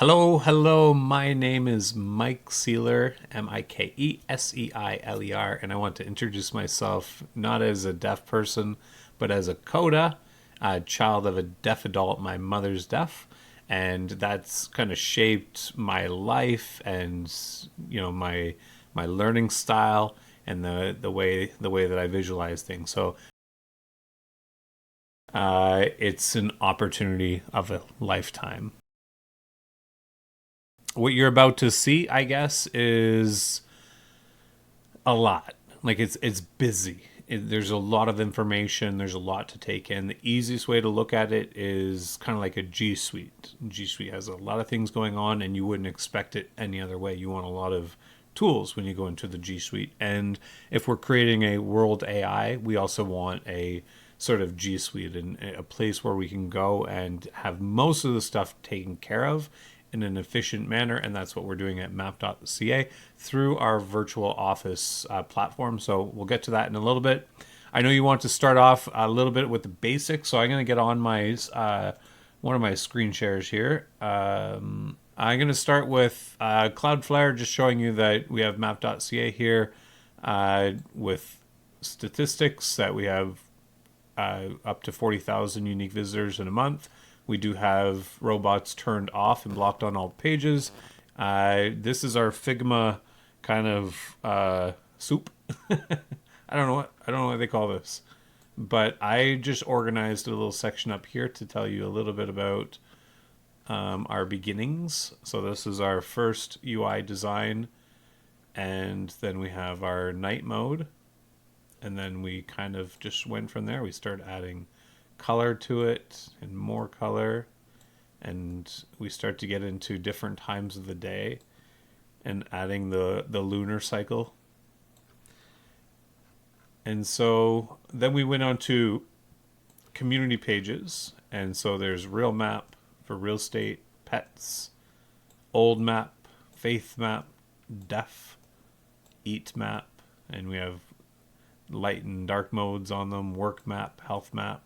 Hello. My name is Mike Seiler, Mikeseiler, and I want to introduce myself not as a deaf person, but as a coda, a child of a deaf adult. My mother's deaf, and that's kind of shaped my life and my learning style and the way that I visualize things. So it's an opportunity of a lifetime. What you're about to see, I guess, is a lot. Like it's busy. There's a lot of information. There's a lot to take in. The easiest way to look at it is kind of like a G Suite. G Suite has a lot of things going on, and you wouldn't expect it any other way. You want a lot of tools when you go into the G Suite. And if we're creating a world AI, we also want a sort of G Suite and a place where we can go and have most of the stuff taken care of in an efficient manner, and that's what we're doing at Map.ca through our virtual office platform. So we'll get to that in a little bit. I know you want to start off a little bit with the basics, so I'm going to get on my one of my screen shares here. I'm going to start with Cloudflare, just showing you that we have Map.ca here with statistics that we have up to 40,000 unique visitors in a month. We do have robots turned off and blocked on all pages. This is our Figma kind of soup. I don't know what they call this, but I just organized a little section up here to tell you a little bit about our beginnings. So this is our first UI design, and then we have our night mode, and then we kind of just went from there. We started adding color to it and more color, and we start to get into different times of the day and adding the lunar cycle. And so then we went on to community pages, and so there's real map for real estate, pets, old map, faith map, deaf, eat map, and we have light and dark modes on them, work map, health map.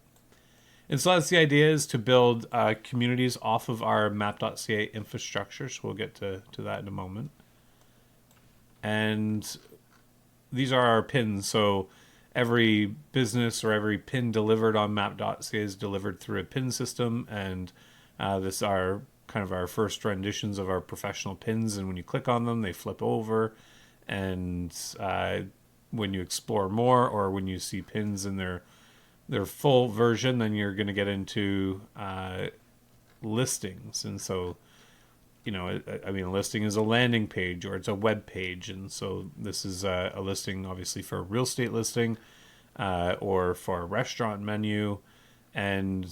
And so that's the idea, is to build communities off of our Map.ca infrastructure. So we'll get to that in a moment. And these are our pins. So every business or every pin delivered on Map.ca is delivered through a pin system. And this are kind of our first renditions of our professional pins. And when you click on them, they flip over. And when you explore more, or when you see pins in their full version, then you're going to get into listings. And so, I mean, a listing is a landing page or it's a web page. And so this is a listing, obviously, for a real estate listing or for a restaurant menu. And,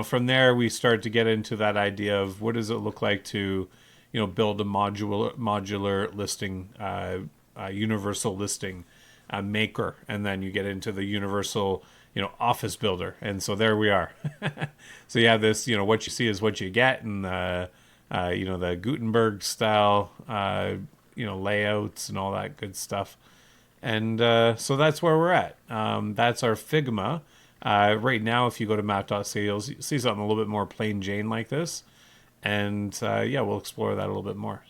from there, we start to get into that idea of what does it look like to, build a modular listing, universal listing maker. And then you get into the universal office builder. And so there we are. So you have this, what you see is what you get, and the Gutenberg style, layouts and all that good stuff. And so that's where we're at. That's our Figma. Right now, if you go to map.ca, you'll see something a little bit more plain Jane like this. And we'll explore that a little bit more.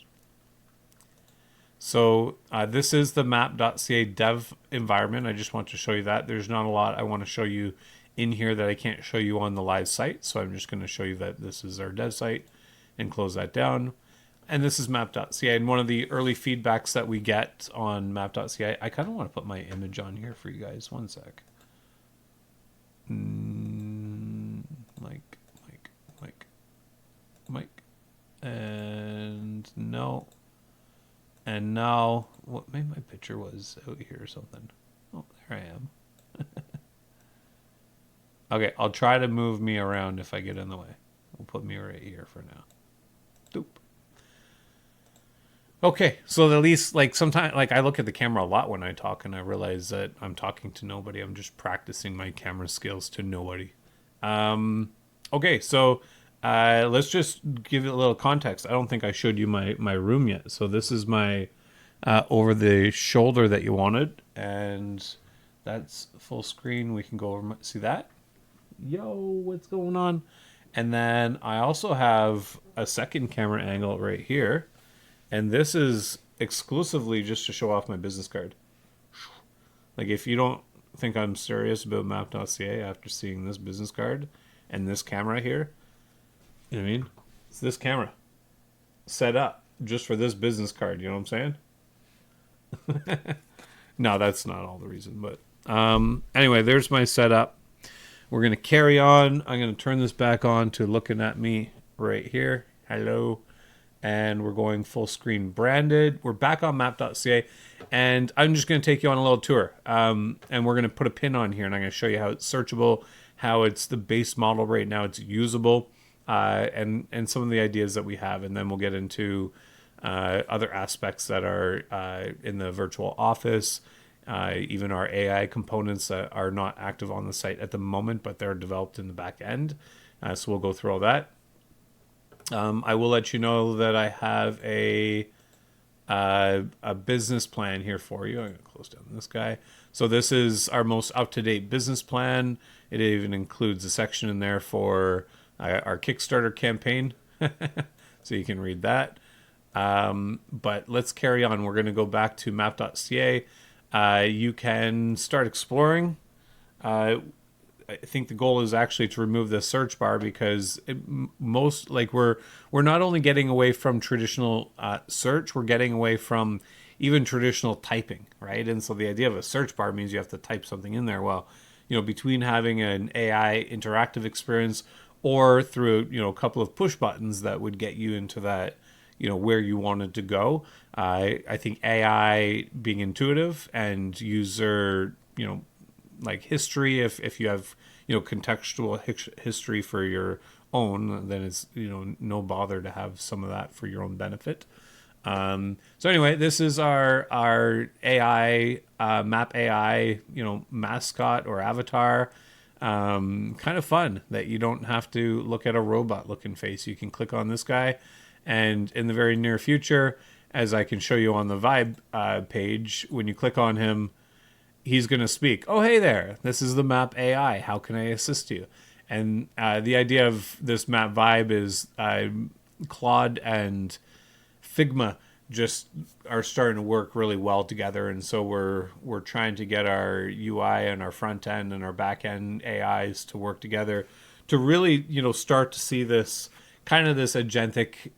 So this is the Map.ca dev environment. I just want to show you that. There's not a lot I want to show you in here that I can't show you on the live site. So I'm just going to show you that this is our dev site and close that down. And this is Map.ca. And one of the early feedbacks that we get on Map.ca, I kind of want to put my image on here for you guys. One sec. Mike. And no. And now, what maybe my picture was out here or something. Oh, there I am. Okay, I'll try to move me around if I get in the way. We'll put me right here for now. Doop. Okay, so at least, like, sometimes, like, I look at the camera a lot when I talk, and I realize that I'm talking to nobody. I'm just practicing my camera skills to nobody. Okay, so let's just give it a little context. I don't think I showed you my room yet. So this is my over the shoulder that you wanted, and that's full screen. We can go over, see that? Yo, what's going on? And then I also have a second camera angle right here. And this is exclusively just to show off my business card. Like, if you don't think I'm serious about Map.ca after seeing this business card and this camera here, you know what I mean? It's this camera set up just for this business card. You know what I'm saying? No, that's not all the reason. But anyway, there's my setup. We're going to carry on. I'm going to turn this back on to looking at me right here. Hello. And we're going full screen branded. We're back on Map.ca, and I'm just going to take you on a little tour. And we're going to put a pin on here, and I'm going to show you how it's searchable, how it's the base model right now, it's usable, and some of the ideas that we have. And then we'll get into other aspects that are in the virtual office, even our AI components that are not active on the site at the moment, but they're developed in the back end. So we'll go through all that. I will let you know that I have a business plan here for you. I'm going to close down this guy. So this is our most up-to-date business plan. It even includes a section in there for our Kickstarter campaign. So you can read that. But let's carry on. We're going to go back to Map.ca. You can start exploring. I think the goal is actually to remove the search bar, because we're not only getting away from traditional search, we're getting away from even traditional typing, right? And so the idea of a search bar means you have to type something in there. Well, between having an AI interactive experience or through a couple of push buttons that would get you into that where you wanted to go, I think AI being intuitive and user like history, if you have contextual history for your own, then it's no bother to have some of that for your own benefit. So anyway, this is our AI Map AI mascot or avatar. Kind of fun that you don't have to look at a robot looking face. You can click on this guy, and in the very near future, as I can show you on the Vibe page, when you click on him, he's going to speak. Oh, hey there. This is the Map AI. How can I assist you? And the idea of this Map Vibe is Claude and Figma just are starting to work really well together. And so we're trying to get our UI and our front end and our back end AIs to work together to really, start to see this kind of this agentic,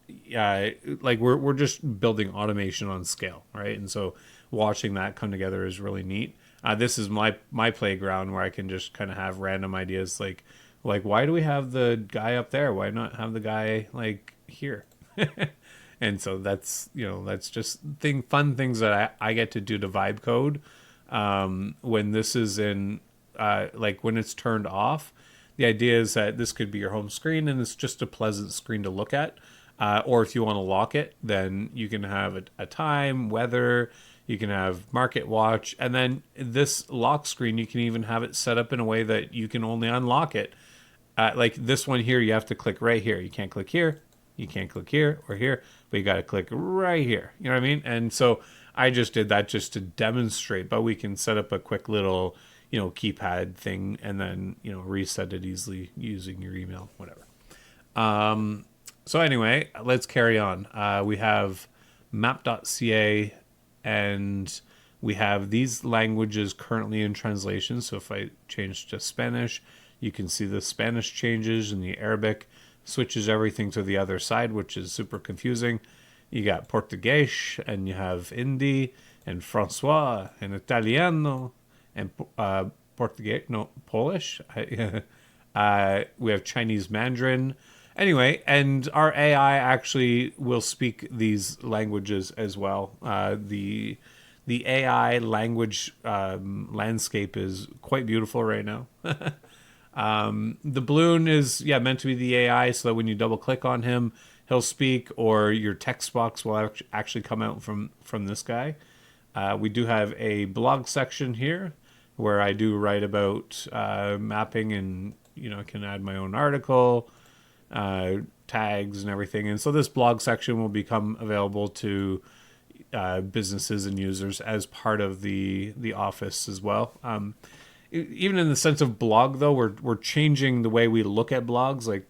like we're just building automation on scale, right? And so watching that come together is really neat. This is my playground where I can just kind of have random ideas like why do we have the guy up there? Why not have the guy like here? And so that's just fun things that I get to do to vibe code when this is in like when it's turned off. The idea is that this could be your home screen and it's just a pleasant screen to look at. Or if you want to lock it, then you can have a time, weather. You can have market watch, and then this lock screen, you can even have it set up in a way that you can only unlock it. Like this one here, you have to click right here. You can't click here. You can't click here or here, but you got to click right here. You know what I mean? And so I just did that just to demonstrate, but we can set up a quick little, keypad thing and then, reset it easily using your email, whatever. So anyway, let's carry on. We have Map.ca, and we have these languages currently in translation. So if I change to Spanish, you can see the Spanish changes, and the Arabic switches everything to the other side, which is super confusing. You got Portuguese, and you have Hindi, and Francois, and Italiano, and Polish. We have Chinese Mandarin. Anyway, and our AI actually will speak these languages as well. The AI language landscape is quite beautiful right now. The balloon is meant to be the AI, so that when you double click on him, he'll speak, or your text box will actually come out from this guy. We do have a blog section here where I do write about mapping, and I can add my own article. Tags and everything, and so this blog section will become available to businesses and users as part of the office as well. even in the sense of blog though, we're changing the way we look at blogs. Like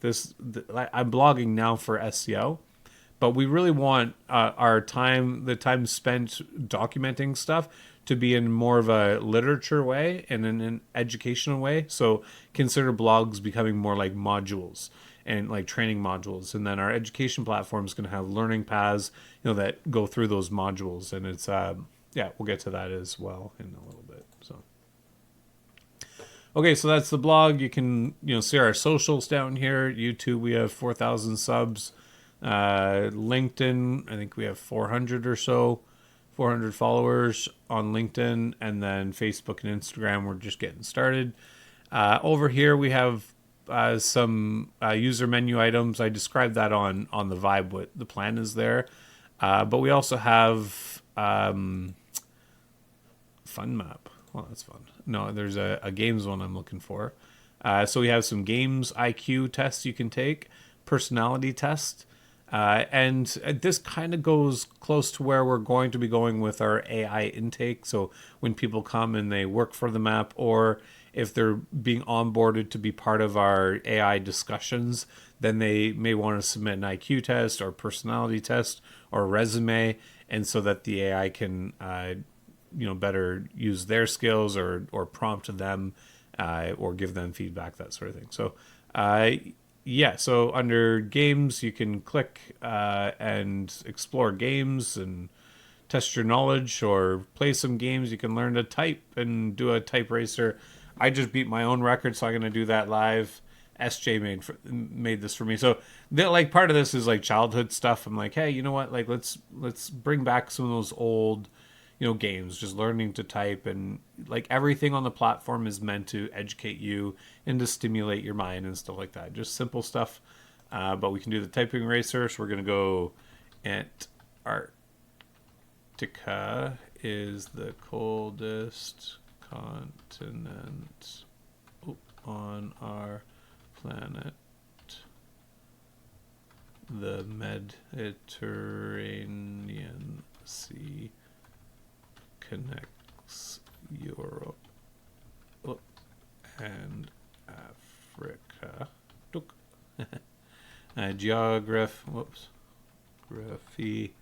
I'm blogging now for SEO, but we really want the time spent documenting stuff, to be in more of a literature way and in an educational way. So consider blogs becoming more like modules and like training modules, and then our education platform is going to have learning paths, that go through those modules. And it's yeah, we'll get to that as well in a little bit. So okay, so that's the blog. You can see our socials down here. YouTube, we have 4,000 subs. LinkedIn, I think we have 400 or so, 400 followers on LinkedIn, and then Facebook and Instagram, we're just getting started. Over here we have some user menu items. I described that on the Vibe, what the plan is there. But we also have Fun Map. Well, that's fun. No, there's a games one I'm looking for. So we have some games IQ tests you can take, personality test. And this kind of goes close to where we're going to be going with our AI intake. So when people come and they work for the map, or if they're being onboarded to be part of our AI discussions, then they may want to submit an IQ test or personality test or resume, and so that the AI can better use their skills, or prompt them, or give them feedback, that sort of thing. So yeah, so under games, you can click and explore games and test your knowledge, or play some games. You can learn to type and do a type racer. I just beat my own record, so I'm going to do that live. SJ made this for me. So like part of this is like childhood stuff. I'm like, hey, you know what? Like let's bring back some of those old games, just learning to type, and like everything on the platform is meant to educate you and to stimulate your mind and stuff like that. Just simple stuff. But we can do the typing racer. So we're going to go Antarctica is the coldest continent on our planet. The Mediterranean Sea connects Europe and Africa. Geography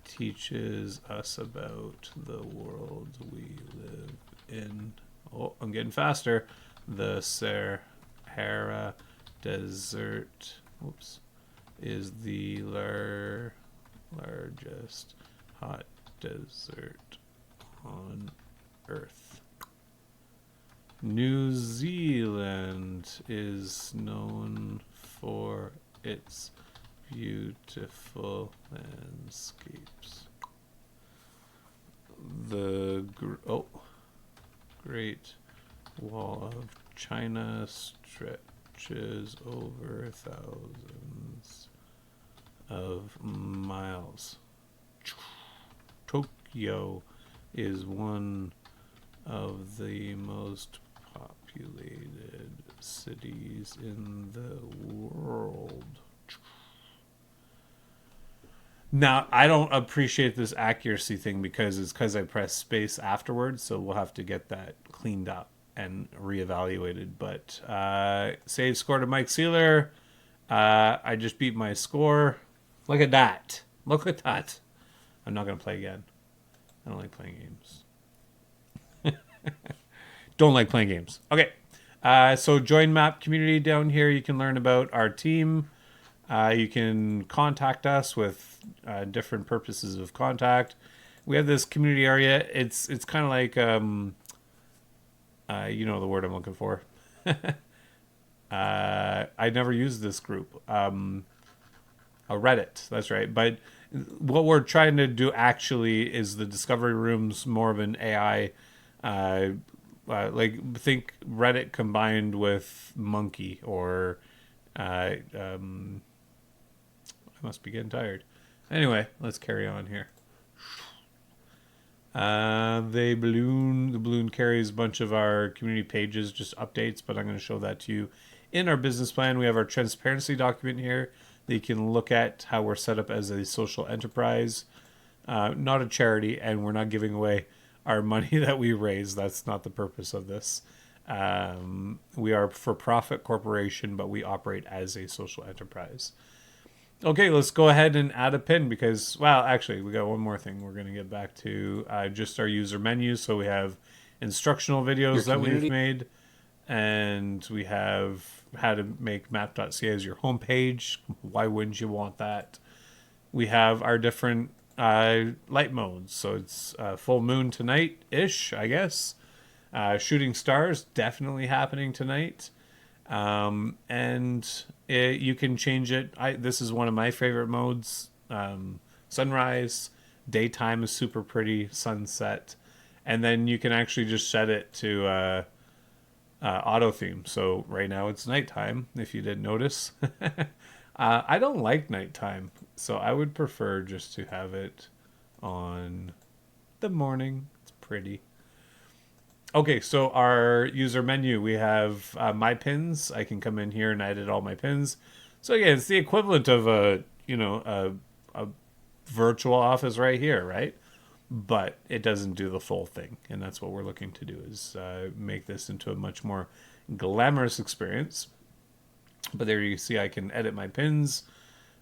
teaches us about the world we live in. Oh, I'm getting faster. The Sahara Desert is the largest hot desert on Earth. New Zealand is known for its beautiful landscapes. The Great Wall of China stretches over thousands of miles. Tokyo is one of the most populated cities in the world. Now, I don't appreciate this accuracy thing because I pressed space afterwards, so we'll have to get that cleaned up and reevaluated. But save score to Mike Seiler. I just beat my score. Look at that. Look at that. I'm not going to play again. I don't like playing games. Don't like playing games. Okay. So join Map community down here. You can learn about our team. You can contact us with different purposes of contact. We have this community area. It's kind of like, the word I'm looking for. I never used this group. A Reddit. That's right. But what we're trying to do actually is the discovery room's more of an AI. Like think Reddit combined with Monkey, or I must be getting tired. Anyway, let's carry on here. The balloon carries a bunch of our community pages, just updates, but I'm going to show that to you in our business plan. We have our transparency document here that you can look at how we're set up as a social enterprise, not a charity, and we're not giving away our money that we raise. That's not the purpose of this. We are a for-profit corporation, but we operate as a social enterprise. Okay, let's go ahead and add a pin because, well, actually, we got one more thing. We're going to get back to just our user menu. So we have instructional videos that we've made, and we have how to make Map.ca as your homepage. Why wouldn't you want that? We have our different light modes. So it's full moon tonight-ish, I guess. Shooting stars, definitely happening tonight. You can change it. This is one of my favorite modes. Sunrise, daytime is super pretty, sunset, and then you can actually just set it to auto theme. So right now it's nighttime, if you didn't notice. I don't like nighttime, so I would prefer just to have it on the morning. It's pretty. Okay, so our user menu, we have my pins. I can come in here and edit all my pins. So again, it's the equivalent of a virtual office right here, right? But it doesn't do the full thing, and that's what we're looking to do is make this into a much more glamorous experience. But there you see I can edit my pins,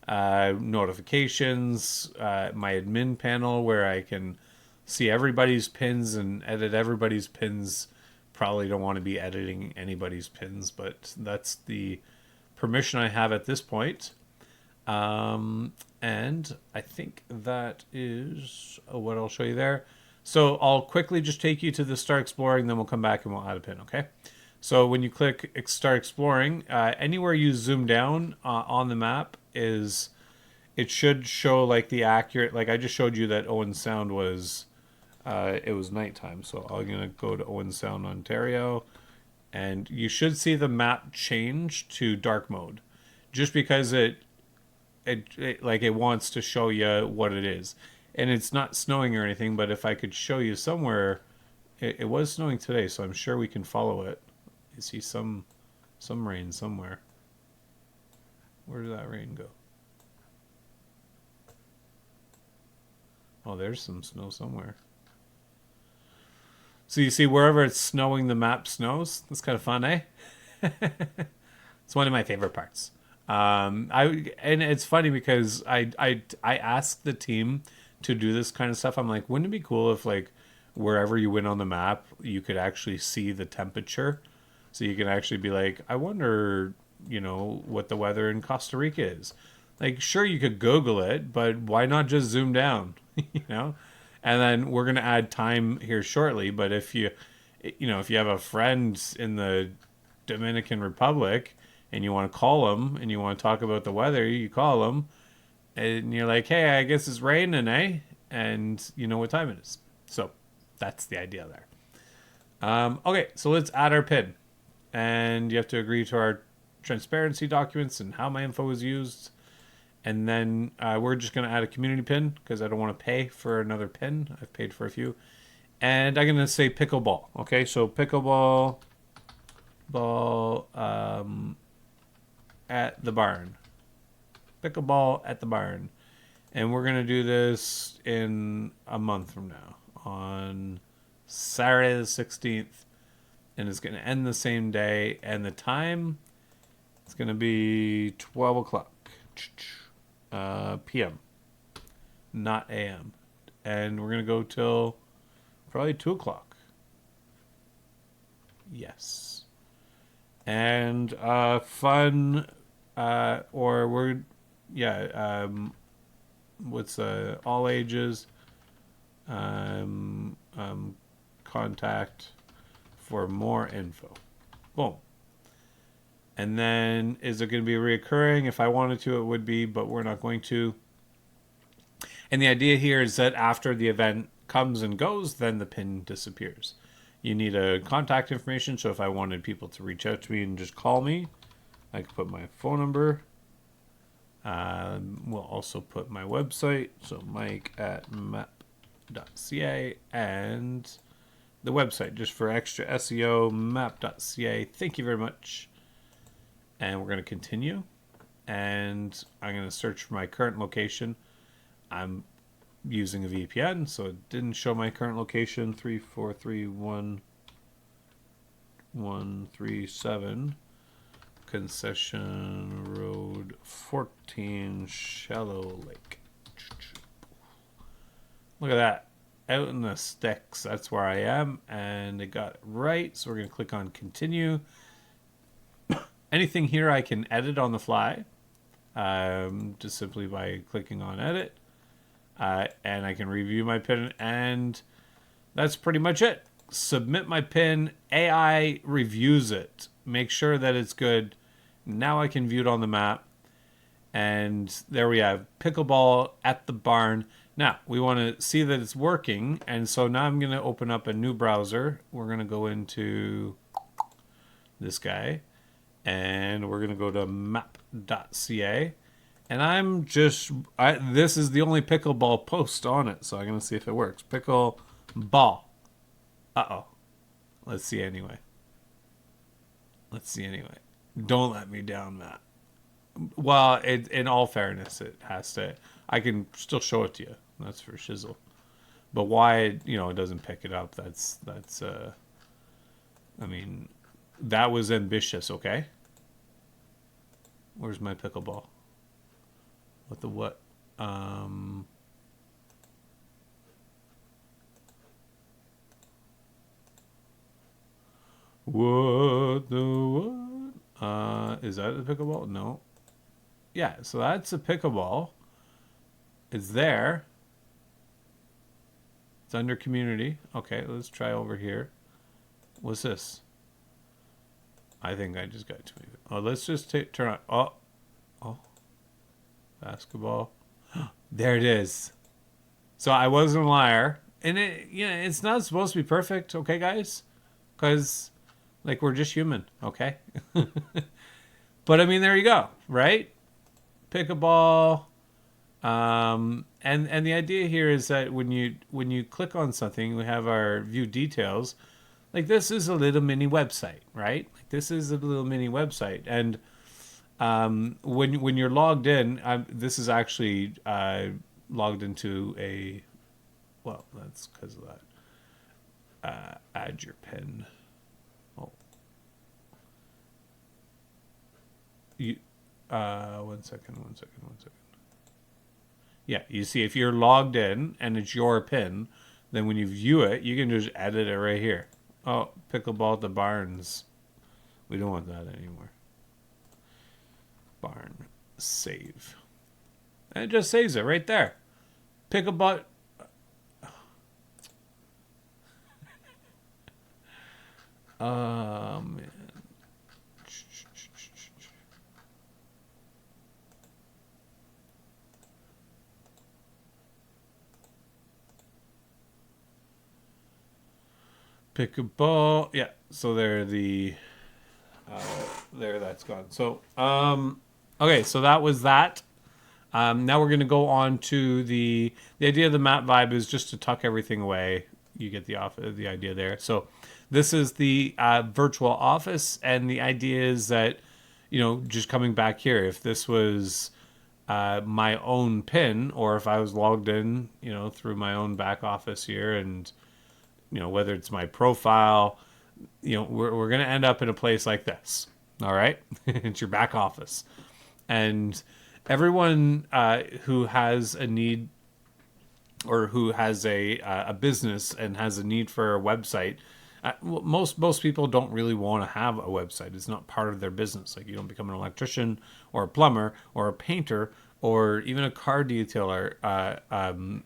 notifications, my admin panel where I can see everybody's pins and edit everybody's pins. Probably don't want to be editing anybody's pins, but that's the permission I have at this point. And I think that is what I'll show you there. So I'll quickly just take you to the Start Exploring, then we'll come back and we'll add a pin, okay? So when you click Start Exploring, anywhere you zoom down on the map it should show like the accurate, like I just showed you that Owen Sound was, it was nighttime. So I'm going to go to Owen Sound, Ontario, and you should see the map change to dark mode just because it wants to show you what it is. And it's not snowing or anything, but if I could show you somewhere, it was snowing today, so I'm sure we can follow it. You see some rain somewhere. Where did that rain go? Oh, there's some snow somewhere. So you see wherever it's snowing, the map snows. That's kind of fun, eh? It's one of my favorite parts. And it's funny because I asked the team to do this kind of stuff. I'm like, wouldn't it be cool if like wherever you went on the map, you could actually see the temperature, so you can actually be like, I wonder, what the weather in Costa Rica is. Like, sure, you could Google it, but why not just zoom down, And then we're gonna add time here shortly. But if you have a friend in the Dominican Republic and you want to call them and you want to talk about the weather, you call them and you're like, hey, I guess it's raining, eh? And you know what time it is. So that's the idea there. Okay, so let's add our PIN. And you have to agree to our transparency documents and how my info is used. And then we're just going to add a community pin because I don't want to pay for another pin. I've paid for a few. And I'm going to say pickleball. Okay, so pickleball at the barn. Pickleball at the barn. And we're going to do this in a month from now on Saturday the 16th. And it's going to end the same day. And the time, it's going to be 12 o'clock p.m. Not a.m. And we're going to go till probably 2 o'clock. Yes. And fun, or we're, what's all ages, contact for more info. Boom. And then is it going to be reoccurring? If I wanted to, it would be, but we're not going to. And the idea here is that after the event comes and goes, then the pin disappears. You need a contact information. So if I wanted people to reach out to me and just call me, I could put my phone number. We'll also put my website. So Mike at Map.ca and the website just for extra SEO, Map.ca. Thank you very much. And we're going to continue. And I'm going to search for my current location. I'm using a VPN, so it didn't show my current location, 3431137 Concession Road 14, Shallow Lake. Look at that. Out in the sticks. That's where I am. And it got it right. So we're going to click on continue. Anything here I can edit on the fly. Just simply by clicking on edit. And I can review my PIN. And that's pretty much it. Submit my PIN. AI reviews it. Make sure that it's good. Now I can view it on the map. And there we have pickleball at the barn. Now, we want to see that it's working. And so now I'm going to open up a new browser. We're going to go into this guy. And we're going to go to Map.ca. And this is the only pickleball post on it. So I'm going to see if it works. Pickleball. Uh-oh. Let's see anyway. Don't let me down, Matt. Well, in all fairness, it has to. I can still show it to you. That's for shizzle. But why, it doesn't pick it up? That's. I mean, that was ambitious. Okay. Where's my pickleball? What the what? What the what? Is that a pickleball? No. Yeah, so that's a pickleball. It's there. It's under community. Okay, let's try over here. What's this? I think I just got too many. Oh, let's just turn on. Oh. Basketball. There it is. So I wasn't a liar. And it's not supposed to be perfect, okay, guys? Because, we're just human, okay? But, I mean, there you go, right? Pick a ball. And the idea here is that when you click on something, we have our view details. This is a little mini website, right? This is a little mini website. And when you're logged in, this is actually logged into a, well, that's because of that. Add your PIN. Oh. One second. Yeah, you see, if you're logged in and it's your PIN, then when you view it, you can just edit it right here. Oh, pickleball at the barns. We don't want that anymore. Barn. Save. And it just saves it right there. Pickleball. Man. Pick a ball. Yeah. So there that's gone. So okay, so that was that. Now we're gonna go on to the idea of the map vibe is just to tuck everything away. You get the idea there. So this is the virtual office, and the idea is that just coming back here, if this was my own PIN, or if I was logged in through my own back office here, and whether it's my profile, we're going to end up in a place like this. All right. It's your back office. And everyone who has a need, or who has a business and has a need for a website, most people don't really want to have a website. It's not part of their business. You don't become an electrician or a plumber or a painter or even a car detailer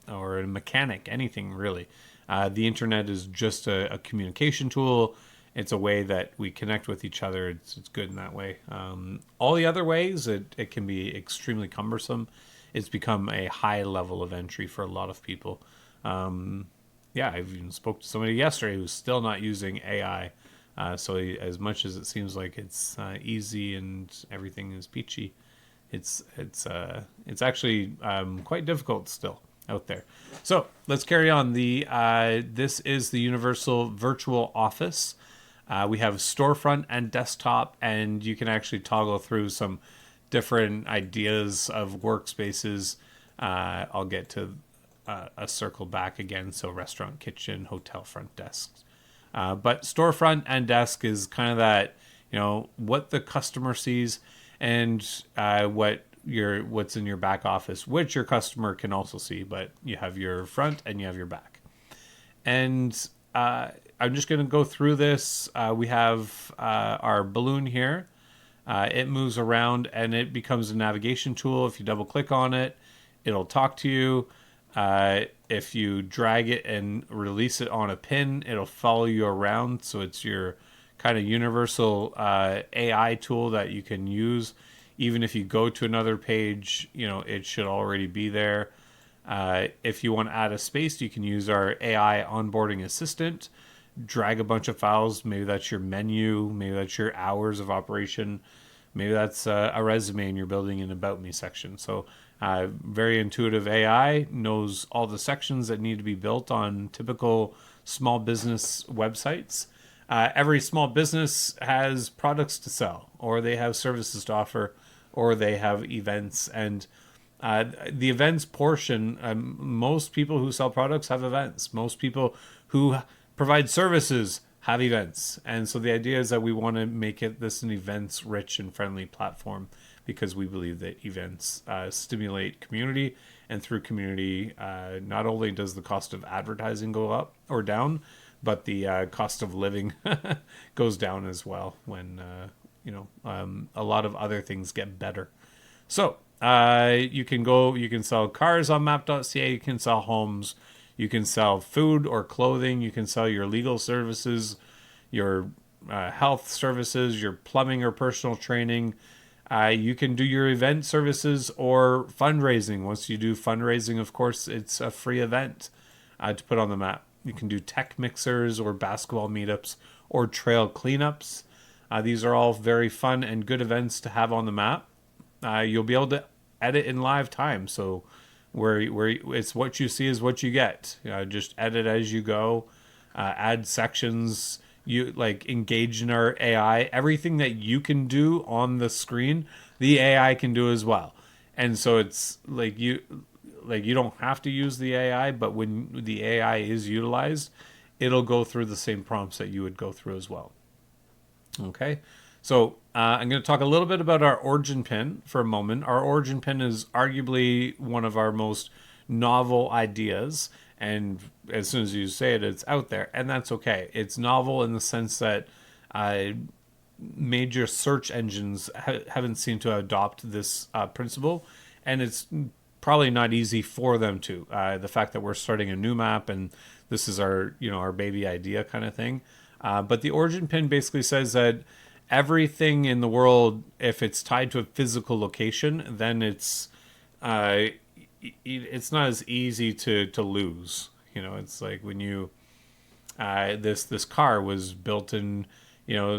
or a mechanic, anything really. The internet is just a communication tool. It's a way that we connect with each other. It's good in that way. All the other ways, it can be extremely cumbersome. It's become a high level of entry for a lot of people. Yeah, I've even spoke to somebody yesterday who's still not using AI. So as much as it seems like it's easy and everything is peachy, it's actually quite difficult still out there. So let's carry on. This is the Universal Virtual Office. We have storefront and desktop, and you can actually toggle through some different ideas of workspaces. I'll get to a circle back again. So restaurant, kitchen, hotel front desks. But storefront and desk is kind of that, what the customer sees and what's in your back office, which your customer can also see, but you have your front and you have your back. And I'm just going to go through this. We have our balloon here. It moves around and it becomes a navigation tool. If you double click on it, it'll talk to you. If you drag it and release it on a pin, it'll follow you around. So it's your kind of universal AI tool that you can use. Even if you go to another page, it should already be there. If you want to add a space, you can use our AI onboarding assistant. Drag a bunch of files. Maybe that's your menu. Maybe that's your hours of operation. Maybe that's a resume and you're building an About Me section. So very intuitive AI, knows all the sections that need to be built on typical small business websites. Every small business has products to sell, or they have services to offer, or they have events. And the events portion, most people who sell products have events. Most people who provide services have events. And so the idea is that we want to make this an events rich and friendly platform, because we believe that events stimulate community, and through community, not only does the cost of advertising go up or down, but the cost of living goes down as well when a lot of other things get better. So you can sell cars on Map.ca, you can sell homes, you can sell food or clothing, you can sell your legal services, your health services, your plumbing or personal training. You can do your event services or fundraising. Once you do fundraising, of course, it's a free event to put on the map. You can do tech mixers or basketball meetups or trail cleanups. These are all very fun and good events to have on the map. You'll be able to edit in live time. So where it's what you see is what you get. Just edit as you go, add sections. You engage in our AI. Everything that you can do on the screen, the AI can do as well. And so it's you don't have to use the AI, but when the AI is utilized, it'll go through the same prompts that you would go through as well. Okay, so I'm going to talk a little bit about our origin pin for a moment. Our origin pin is arguably one of our most novel ideas. And as soon as you say it, it's out there. And that's okay. It's novel in the sense that major search engines haven't seemed to adopt this principle. And it's probably not easy for them to. The fact that we're starting a new map and this is our baby idea kind of thing. But the origin pin basically says that everything in the world, if it's tied to a physical location, then it's not as easy to lose. It's like when you this car was built in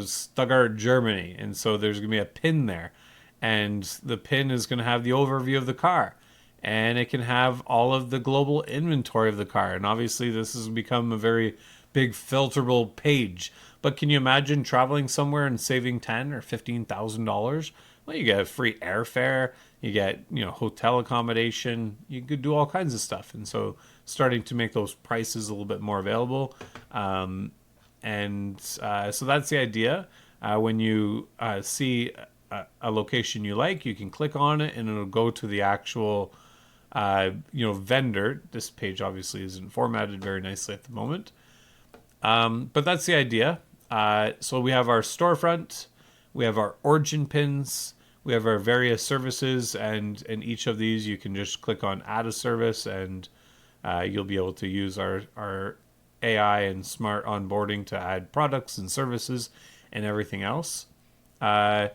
Stuttgart, Germany, and so there's gonna be a pin there, and the pin is gonna have the overview of the car, and it can have all of the global inventory of the car, and obviously this has become a very big filterable page. But can you imagine traveling somewhere and saving $10,000 or $15,000? Well, you get free airfare, you get hotel accommodation, you could do all kinds of stuff, and so starting to make those prices a little bit more available, so that's the idea. When you see a location you like, you can click on it and it'll go to the actual vendor. This page obviously isn't formatted very nicely at the moment, but that's the idea. So we have our storefront, we have our origin pins, we have our various services, and in each of these you can just click on add a service, and you'll be able to use our AI and smart onboarding to add products and services and everything else. The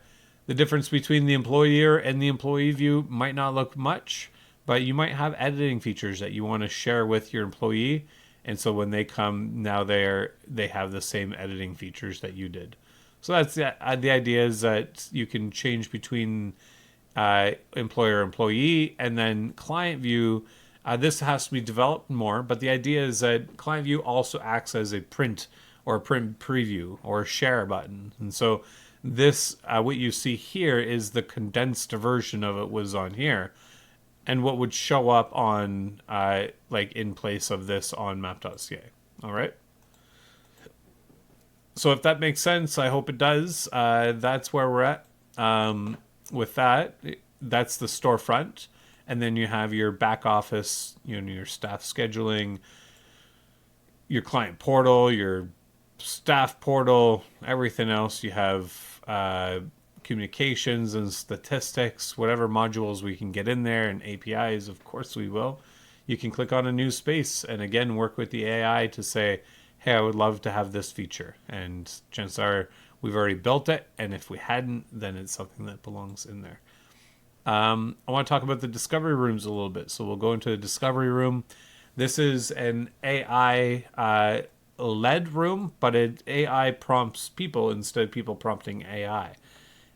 difference between the employer and the employee view might not look much, but you might have editing features that you want to share with your employee. And so when they come, now they have the same editing features that you did. So that's the idea, is that you can change between employer-employee, and then client view. This has to be developed more, but the idea is that client view also acts as a print or a print preview or a share button. And so this, what you see here is the condensed version of it was on here. and what would show up on like in place of this on Map.ca. All right. So if that makes sense, I hope it does. That's where we're at. With that, that's the storefront, and then you have your back office, your staff scheduling, your client portal, your staff portal, everything else. You have communications and statistics, whatever modules we can get in there, and APIs, of course we will. You can click on a new space and again work with the AI to say, hey, I would love to have this feature. And chances are we've already built it, and if we hadn't, then it's something that belongs in there. I want to talk about the discovery rooms a little bit. So we'll go into the discovery room. This is an AI led room, but AI prompts people instead of people prompting AI.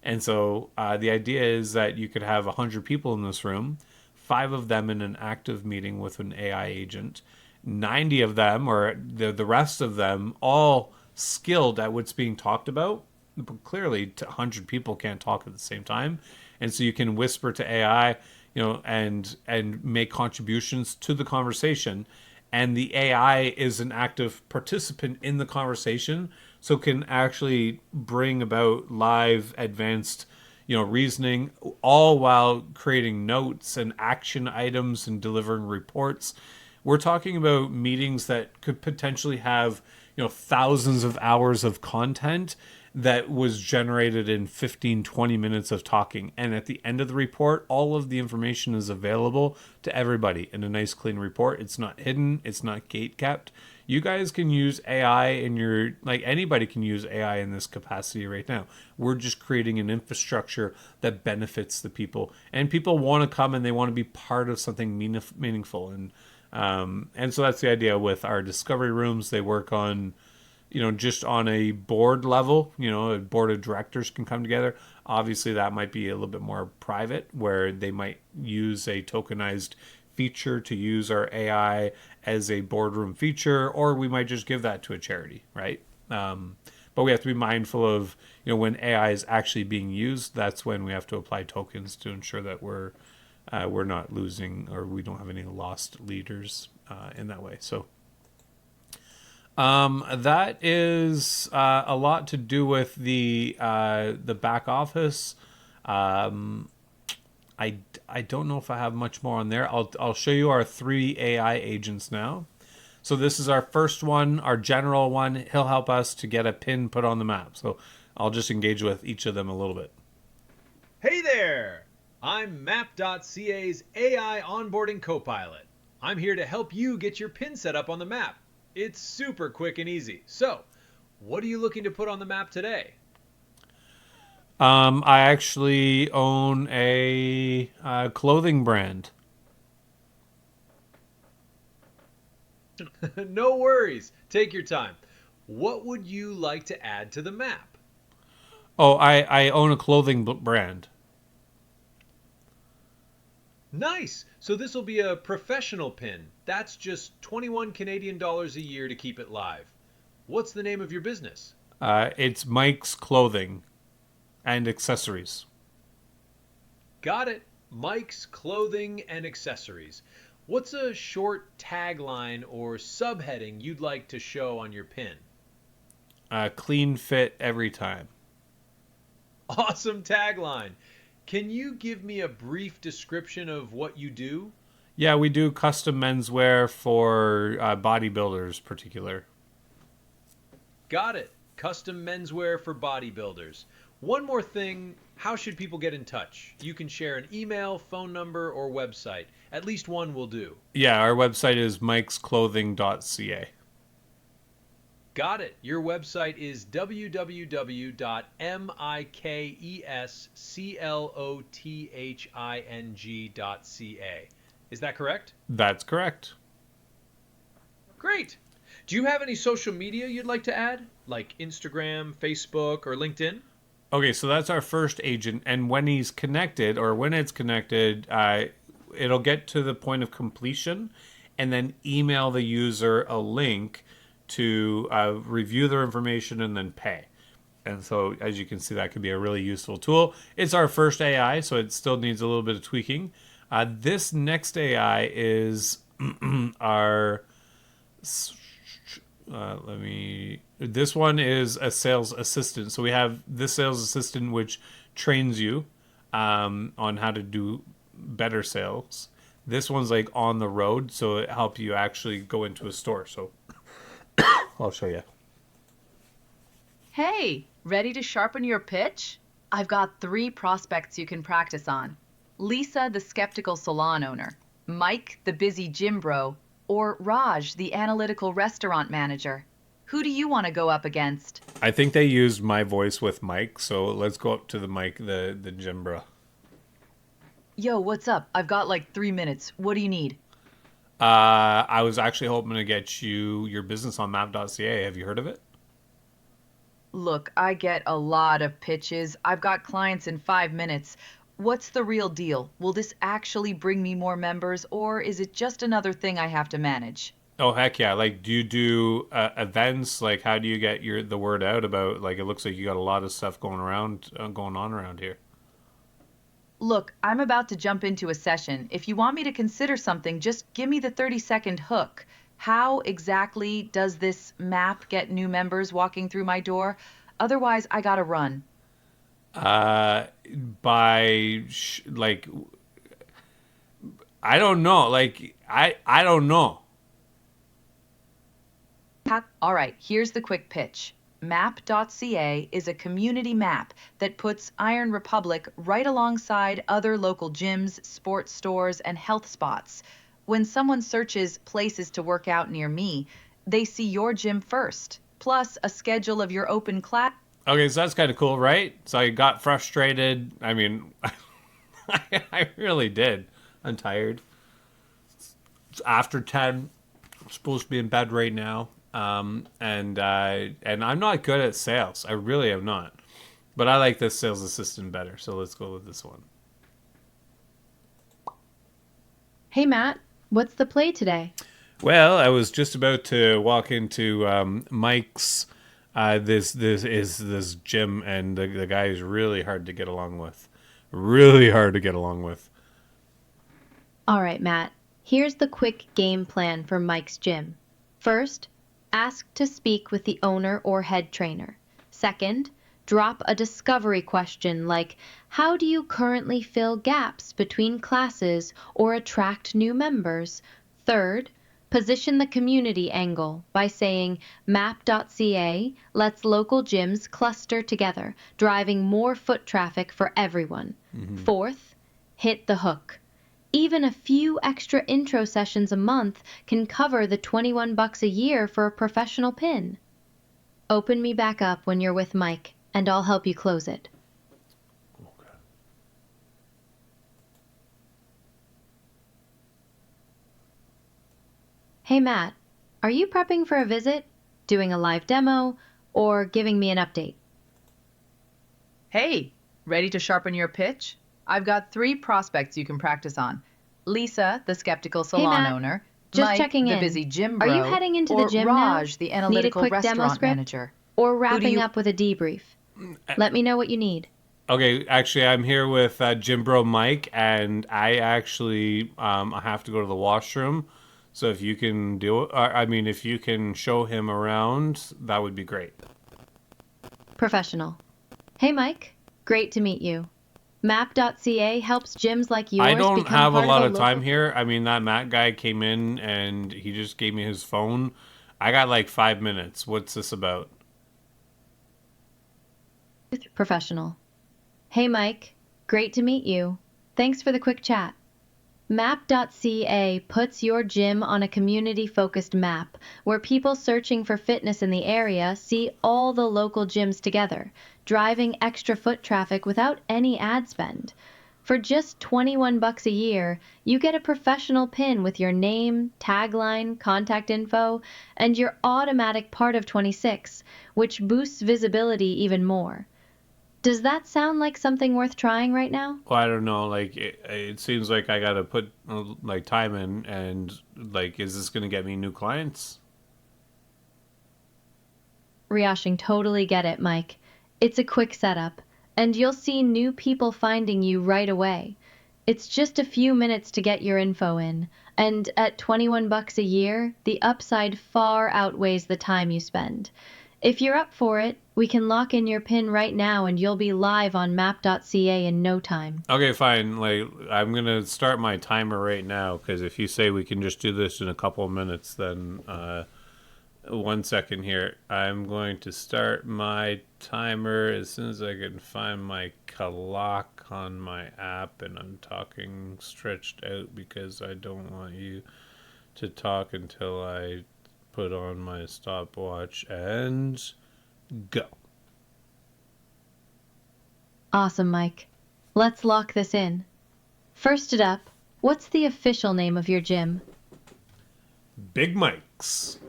And so the idea is that you could have 100 people in this room, 5 of them in an active meeting with an AI agent, 90 of them, or the rest of them, all skilled at what's being talked about. But clearly, 100 people can't talk at the same time. And so you can whisper to AI, and make contributions to the conversation. And the AI is an active participant in the conversation, so can actually bring about live advanced reasoning, all while creating notes and action items and delivering reports. We're talking about meetings that could potentially have thousands of hours of content that was generated in 15-20 minutes of talking, and at the end of the report all of the information is available to everybody in a nice clean report. It's not hidden, it's not gate kept. You guys can use AI in your, anybody can use AI in this capacity right now. We're just creating an infrastructure that benefits the people, and people want to come and they want to be part of something meaningful. And so that's the idea with our discovery rooms. They work on, just on a board level. A board of directors can come together. Obviously, that might be a little bit more private, where they might use a tokenized feature to use our AI as a boardroom feature, or we might just give that to a charity, right? But we have to be mindful of, when AI is actually being used, that's when we have to apply tokens to ensure that we're not losing, or we don't have any lost leaders in that way. So that is a lot to do with the back office. I don't know if I have much more on there. I'll show you our 3 AI agents now. So this is our first one, our general one. He'll help us to get a pin put on the map. So I'll just engage with each of them a little bit. Hey there! I'm Map.ca's AI onboarding co-pilot. I'm here to help you get your pin set up on the map. It's super quick and easy. So, what are you looking to put on the map today? I actually own a clothing brand. No worries. Take your time. What would you like to add to the map? Oh, I own a clothing brand. Nice. So this will be a professional pin. That's just 21 Canadian dollars a year to keep it live. What's the name of your business? It's Mike's Clothing and Accessories. Got it. Mike's Clothing and Accessories. What's a short tagline or subheading you'd like to show on your pin? Clean fit every time. Awesome tagline. Can you give me a brief description of what you do? Yeah, we do custom menswear for bodybuilders, particular. Got it. Custom menswear for bodybuilders. One more thing, how should people get in touch? You can share an email, phone number, or website. At least one will do. Yeah, our website is mikesclothing.ca. Got it. Your website is www.mikesclothing.ca. Is that correct? That's correct. Great. Do you have any social media you'd like to add? Like Instagram, Facebook, or LinkedIn? Okay, so that's our first agent, and when he's connected, or when it's connected, it'll get to the point of completion, and then email the user a link to review their information and then pay. And so, as you can see, that could be a really useful tool. It's our first AI, so it still needs a little bit of tweaking. This next AI is our. Let me. This one is a sales assistant. So we have this sales assistant which trains you on how to do better sales. This one's like on the road, so it helps you actually go into a store. So I'll show you. Hey, ready to sharpen your pitch? I've got 3 prospects you can practice on. Lisa, the skeptical salon owner, Mike, the busy gym bro, or Raj, the analytical restaurant manager. Who do you want to go up against? I think they used my voice with Mike, so let's go up to the Mike, the gym bro. Yo, what's up? I've got like 3 minutes. What do you need? I was actually hoping to get you your business on Map.ca. Have you heard of it? Look, I get a lot of pitches. I've got clients in 5 minutes. What's the real deal? Will this actually bring me more members, or is it just another thing I have to manage? Oh heck yeah! Like, do you do events? Like, how do you get the word out about? Like, it looks like you got a lot of stuff going on around here. Look, I'm about to jump into a session. If you want me to consider something, just give me the 30-second hook. How exactly does this map get new members walking through my door? Otherwise, I gotta run. Uh, like, I don't know. Like, I don't know. All right, here's the quick pitch. Map.ca is a community map that puts Iron Republic right alongside other local gyms, sports stores, and health spots. When someone searches places to work out near me, they see your gym first, plus a schedule of your open class. Okay, so that's kind of cool, right? So I got frustrated. I mean, I really did. I'm tired. It's after 10. I'm supposed to be in bed right now. And I'm not good at sales. I really am not. But I like this sales assistant better. So let's go with this one. Hey Matt, what's the play today? Well, I was just about to walk into Mike's. This gym, and the guy is really hard to get along with. Really hard to get along with. All right, Matt. Here's the quick game plan for Mike's gym. First, ask to speak with the owner or head trainer. Second, drop a discovery question like, how do you currently fill gaps between classes or attract new members? Third, position the community angle by saying Map.ca lets local gyms cluster together, driving more foot traffic for everyone. Fourth, hit the hook. Even a few extra intro sessions a month can cover the $21 a year for a professional pin. Open me back up when you're with Mike, and I'll help you close it. Okay. Hey Matt, are you prepping for a visit, doing a live demo, or giving me an update? Hey, ready to sharpen your pitch? I've got 3 prospects you can practice on. Lisa, the skeptical salon Matt. owner, Just Mike, checking the in. busy gym Are bro, you heading into the or gym Raj, now? the analytical Need a quick demo restaurant script? manager. Or Who do wrapping you... up with a debrief? Let me know what you need. Okay, actually, I'm here with Gym Bro Mike, and I actually I have to go to the washroom. So if you can do it, I mean, if you can show him around, that would be great. Professional. Hey Mike, great to meet you. Map.ca helps gyms like yours I don't become have a part lot of of a time local... here. I mean, that Matt guy came in and he just gave me his phone. I got like 5 minutes. What's this about? Professional. Hey Mike, great to meet you. Thanks for the quick chat. Map.ca puts your gym on a community-focused map where people searching for fitness in the area see all the local gyms together, driving extra foot traffic without any ad spend. For just $21 a year, you get a professional pin with your name, tagline, contact info, and your automatic part of 26, which boosts visibility even more. Does that sound like something worth trying right now? Well, I don't know. Like, it seems like I gotta put like time in, and like, is this gonna get me new clients? Riashing, totally get it, Mike. It's a quick setup, and you'll see new people finding you right away. It's just a few minutes to get your info in, and at 21 bucks a year, the upside far outweighs the time you spend. If you're up for it, we can lock in your PIN right now and you'll be live on Map.ca in no time. Okay, fine. Like, I'm gonna start my timer right now because if you say we can just do this in a couple of minutes, then 1 second here. I'm going to start my timer as soon as I can find my clock on my app, and I'm talking stretched out because I don't want you to talk until I put on my stopwatch and go. Awesome, Mike. Let's lock this in. First it up, what's the official name of your gym? Big Mike's.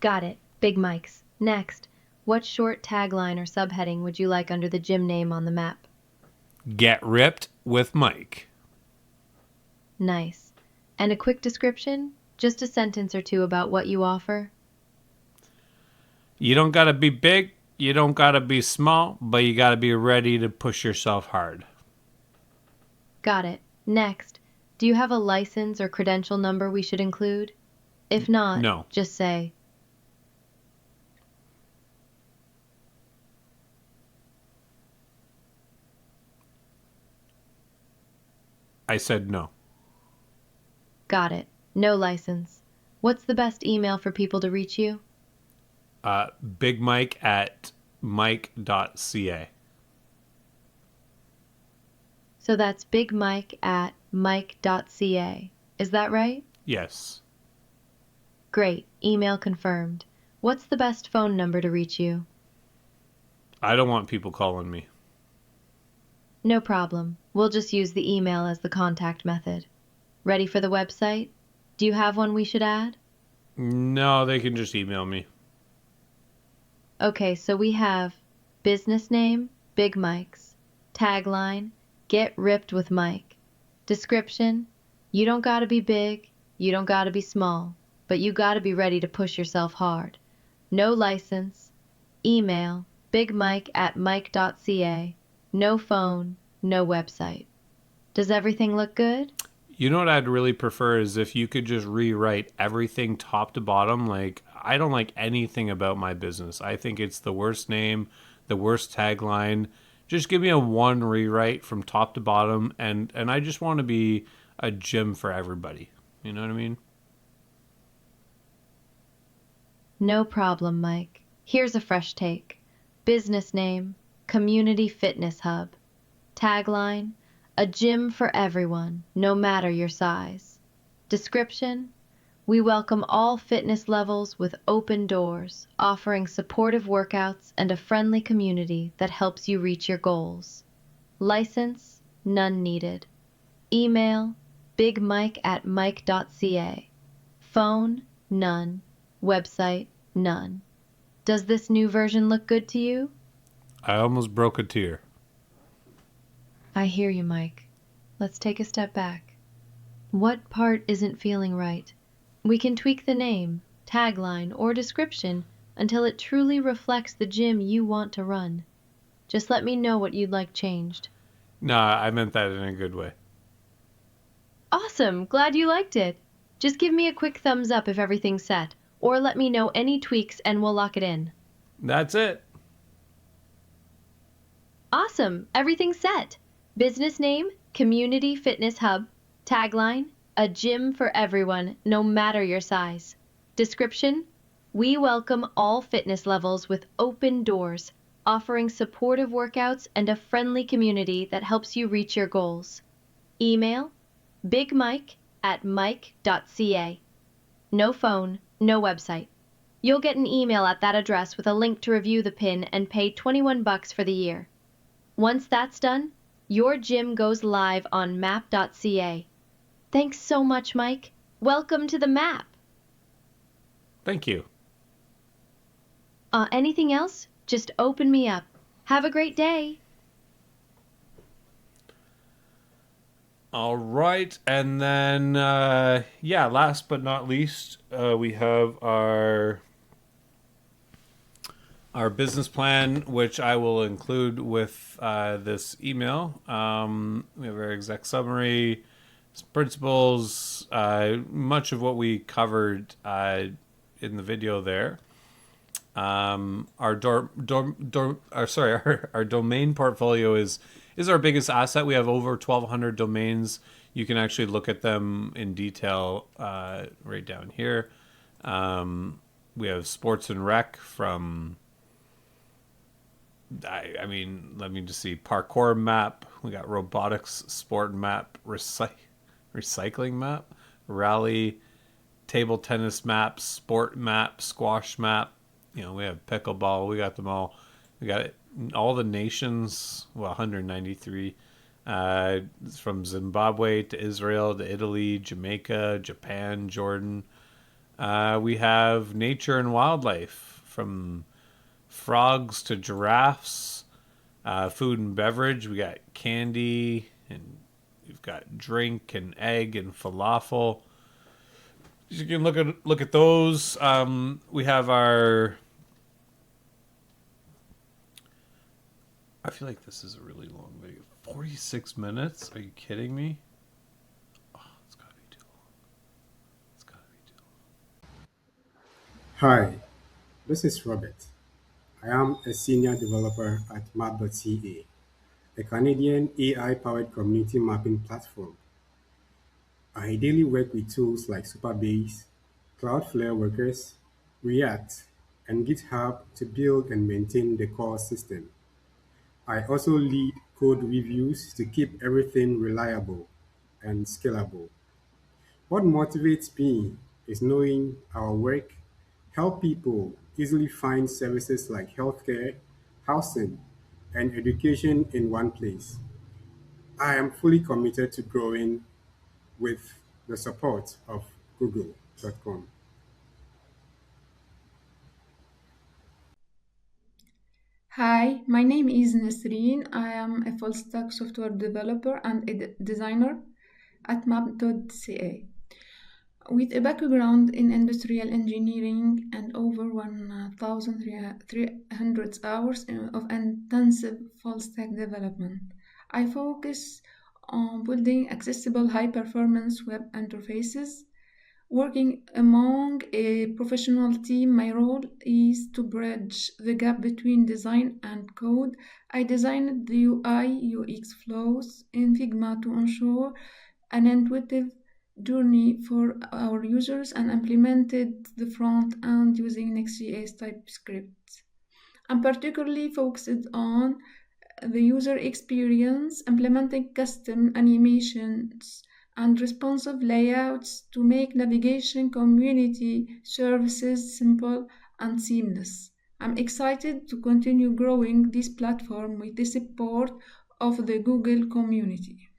Got it, Big Mike's. Next, what short tagline or subheading would you like under the gym name on the map? Get ripped with Mike. Nice. And a quick description? Just a sentence or two about what you offer? You don't gotta be big, you don't gotta be small, but you gotta be ready to push yourself hard. Got it. Next, do you have a license or credential number we should include? If not, No. just say, I said no. got it. No license. What's the best email for people to reach you? Big Mike at Mike.ca. So that's Big Mike at Mike.ca. Is that right? Yes. Great. Email confirmed. What's the best phone number to reach you? I don't want people calling me. No problem. We'll just use the email as the contact method. Ready for the website? Do you have one we should add? No, they can just email me. Okay, so we have business name, Big Mike's. Tagline, get ripped with Mike. Description, you don't gotta be big, you don't gotta be small, but you gotta be ready to push yourself hard. No license. Email, bigmike at mike.ca. No phone, no website. Does everything look good? You know what I'd really prefer is if you could just rewrite everything top to bottom. Like, I don't like anything about my business. I think it's the worst name, the worst tagline. Just give me a one rewrite from top to bottom, and I just want to be a gym for everybody. You know what I mean? No problem, Mike. Here's a fresh take. Business name, Community Fitness Hub. Tagline, a gym for everyone, no matter your size. Description, we welcome all fitness levels with open doors, offering supportive workouts and a friendly community that helps you reach your goals. License, none needed. Email, bigmike at mike.ca. Phone, none. Website, none. Does this new version look good to you? I almost broke a tear. I hear you, Mike. Let's take a step back. What part isn't feeling right? We can tweak the name, tagline, or description until it truly reflects the gym you want to run. Just let me know what you'd like changed. Nah, I meant that in a good way. Awesome! Glad you liked it. Just give me a quick thumbs up if everything's set, or let me know any tweaks and we'll lock it in. That's it. Awesome! Everything's set. Business name, Community Fitness Hub. Tagline, a gym for everyone, no matter your size. Description, we welcome all fitness levels with open doors, offering supportive workouts and a friendly community that helps you reach your goals. Email, bigmike at mike.ca. No phone, no website. You'll get an email at that address with a link to review the PIN and pay 21 bucks for the year. Once that's done, your gym goes live on Map.ca. Thanks so much, Mike. Welcome to the map. Thank you. Anything else? Just open me up. Have a great day. All right, and then last but not least, we have our our business plan, which I will include with this email. We have our exec summary, principles, much of what we covered in the video there. Our our domain portfolio is our biggest asset. We have over 1,200 domains. You can actually look at them in detail right down here. We have sports and rec from, I mean, let me just see, parkour map. We got robotics, sport map, recycling map, rally, table tennis map, sport map, squash map. You know, we have pickleball. We got them all. We got it, all the nations. Well, 193. From Zimbabwe to Israel to Italy, Jamaica, Japan, Jordan. We have nature and wildlife, from frogs to giraffes. Food and beverage. We got candy, and we've got drink and egg and falafel. You can look at those. We have our. I feel like this is a really long video. 46 minutes? Are you kidding me? Oh, it's gotta be too long. It's gotta be too long. Hi, this is Robert. I am a senior developer at Map.ca, a Canadian AI-powered community mapping platform. I daily work with tools like Supabase, Cloudflare Workers, React, and GitHub to build and maintain the core system. I also lead code reviews to keep everything reliable and scalable. What motivates me is knowing our work help people easily find services like healthcare, housing, and education in one place. I am fully committed to growing with the support of Google.com. Hi, my name is Nasreen. I am a full stack software developer and a designer at Map.ca. With a background in industrial engineering and over 1,300 hours of intensive full stack development, I focus on building accessible high performance web interfaces. Working among a professional team, my role is to bridge the gap between design and code. I designed the UI UX flows in Figma to ensure an intuitive journey for our users and implemented the front end using Next.js TypeScript. I'm particularly focused on the user experience, implementing custom animations and responsive layouts to make navigation community services simple and seamless. I'm excited to continue growing this platform with the support of the Google community.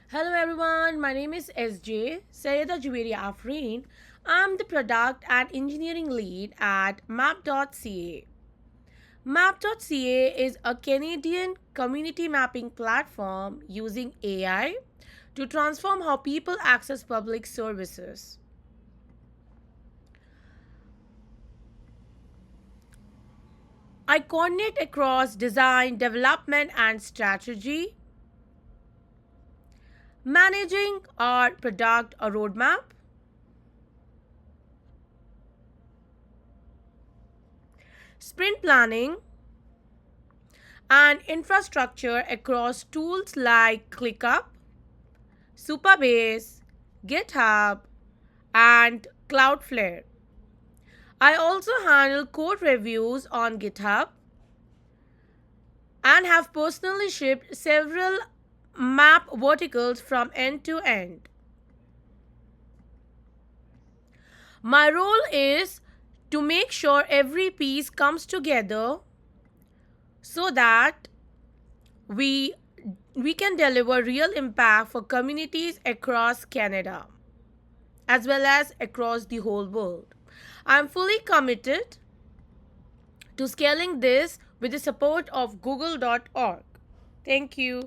Hello everyone, my name is SJ Sayeda Juwairi Afreen. I'm the product and engineering lead at Map.ca. Map.ca is a Canadian community mapping platform using AI to transform how people access public services. I coordinate across design, development, and strategy, managing our product or roadmap, sprint planning, and infrastructure across tools like ClickUp, Supabase, GitHub, and Cloudflare. I also handle code reviews on GitHub and have personally shipped several map verticals from end to end. My role is to make sure every piece comes together so that we we can deliver real impact for communities across Canada as well as across the whole world. I'm fully committed to scaling this with the support of google.org. Thank you.